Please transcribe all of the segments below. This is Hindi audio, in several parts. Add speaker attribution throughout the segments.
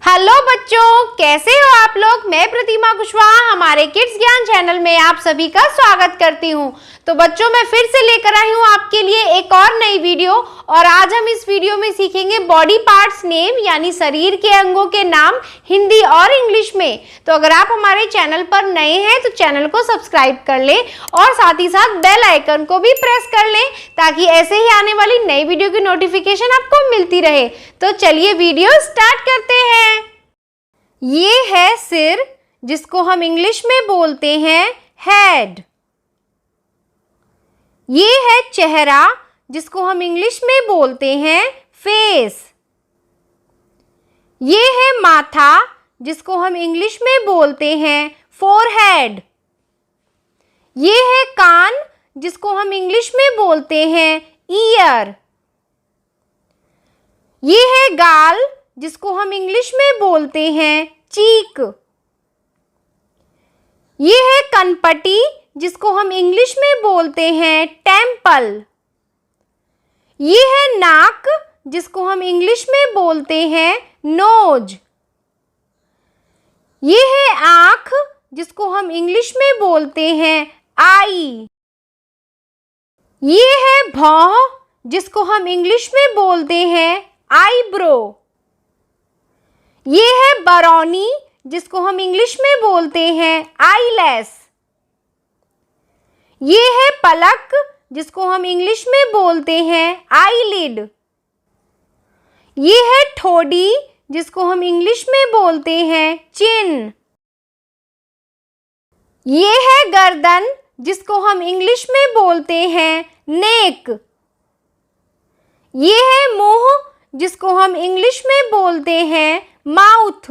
Speaker 1: हेलो बच्चों, कैसे हो आप लोग। मैं प्रतिमा कुशवाहा हमारे किड्स ज्ञान चैनल में आप सभी का स्वागत करती हूँ। तो बच्चों, मैं फिर से लेकर आई हूँ आपके लिए एक और नई वीडियो। और आज हम इस वीडियो में सीखेंगे बॉडी पार्ट्स नेम, यानी शरीर के अंगों के नाम हिंदी और इंग्लिश में। तो अगर आप हमारे चैनल पर नए हैं तो चैनल को सब्सक्राइब कर लें और साथ ही साथ बेल आइकन को भी प्रेस कर लें, ताकि ऐसे ही आने वाली नई वीडियो की नोटिफिकेशन आपको मिलती रहे। तो चलिए वीडियो स्टार्ट करते हैं। ये है सिर, जिसको हम इंग्लिश में बोलते हैं हेड। ये है चेहरा, जिसको हम इंग्लिश में बोलते हैं फेस। ये है माथा, जिसको हम इंग्लिश में बोलते हैं फोरहेड। ये है कान, जिसको हम इंग्लिश में बोलते हैं ईयर। ये है गाल, जिसको हम इंग्लिश में बोलते हैं चीक। ये है कनपटी, जिसको हम इंग्लिश में बोलते हैं टेम्पल। ये है नाक, जिसको हम इंग्लिश में बोलते हैं नोज। ये है आंख, जिसको हम इंग्लिश में बोलते हैं आई। ये है भौं, जिसको हम इंग्लिश में बोलते हैं आईब्रो। ये है बरौनी, जिसको हम इंग्लिश में बोलते हैं आईलैश। ये है पलक, जिसको हम इंग्लिश में बोलते हैं आईलिड। ये है ठोड़ी, जिसको हम इंग्लिश में बोलते हैं चिन। ये है गर्दन, जिसको हम इंग्लिश में बोलते हैं नेक। ये है मुंह, जिसको हम इंग्लिश में बोलते हैं माउथ।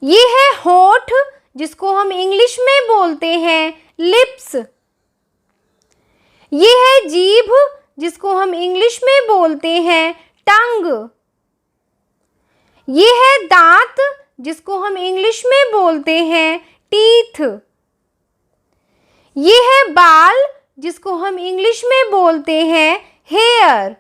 Speaker 1: ये है होंठ, जिसको हम इंग्लिश में बोलते हैं लिप्स। ये है जीभ, जिसको हम इंग्लिश में बोलते हैं टंग। ये है दांत, जिसको हम इंग्लिश में बोलते हैं टीथ। ये है बाल, जिसको हम इंग्लिश में बोलते हैं हेयर।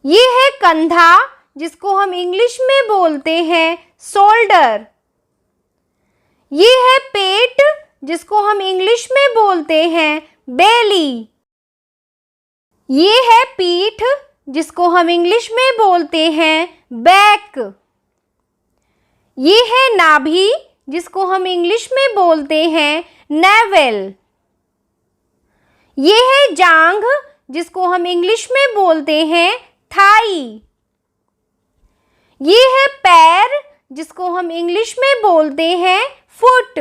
Speaker 1: ये है कंधा, जिसको हम इंग्लिश में बोलते हैं शोल्डर। ये है पेट, जिसको हम इंग्लिश में बोलते हैं बेली। ये है पीठ, जिसको हम इंग्लिश में बोलते हैं बैक। ये है नाभि, जिसको हम इंग्लिश में बोलते हैं नेवल। ये है जांघ, जिसको हम इंग्लिश में बोलते हैं थाई। ये है पैर, जिसको हम इंग्लिश में बोलते हैं फुट।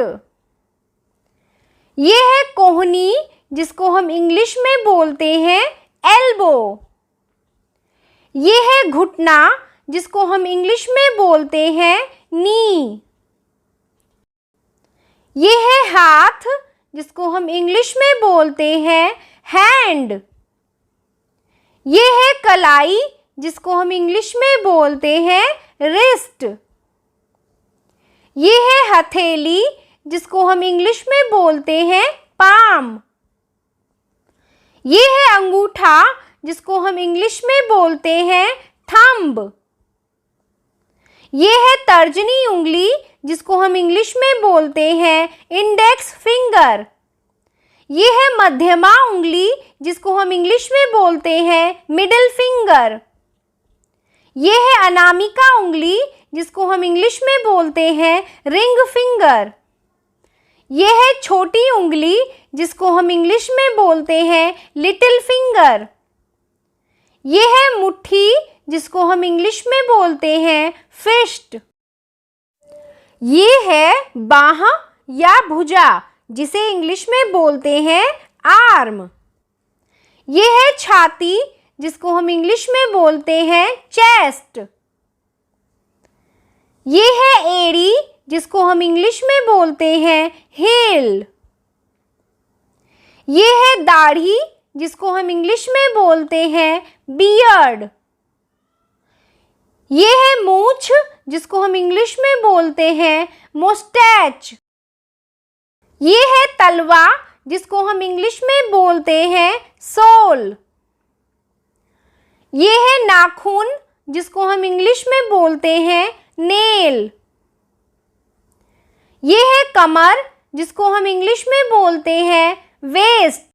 Speaker 1: ये है कोहनी, जिसको हम इंग्लिश में बोलते हैं एल्बो। ये है घुटना, जिसको हम इंग्लिश में बोलते हैं नी। ये है हाथ, जिसको हम इंग्लिश में बोलते हैं हैंड। ये है कलाई, जिसको हम इंग्लिश में बोलते हैं रिस्ट। ये है हथेली, जिसको हम इंग्लिश में बोलते हैं पाम। ये है अंगूठा, जिसको हम इंग्लिश में बोलते हैं थंब। ये है तर्जनी उंगली, जिसको हम इंग्लिश में बोलते हैं इंडेक्स फिंगर। ये है मध्यमा उंगली, जिसको हम इंग्लिश में बोलते हैं मिडिल फिंगर। ये है अनामिका उंगली, जिसको हम इंग्लिश में बोलते हैं रिंग फिंगर। ये है छोटी उंगली, जिसको हम इंग्लिश में बोलते हैं लिटिल फिंगर। ये है मुट्ठी, जिसको हम इंग्लिश में बोलते हैं फिस्ट। ये है बाह या भुजा, जिसे इंग्लिश में बोलते हैं आर्म। ये है छाती, जिसको हम इंग्लिश में बोलते हैं चेस्ट। ये है एड़ी, जिसको हम इंग्लिश में बोलते हैं हील। ये है दाढ़ी, जिसको हम इंग्लिश में बोलते हैं बियर्ड। ये है मूंछ, जिसको हम इंग्लिश में बोलते हैं मुस्टैच। ये है तलवा, जिसको हम इंग्लिश में बोलते हैं सोल। ये है नाखून, जिसको हम इंग्लिश में बोलते हैं नेल। ये है कमर, जिसको हम इंग्लिश में बोलते हैं वेस्ट।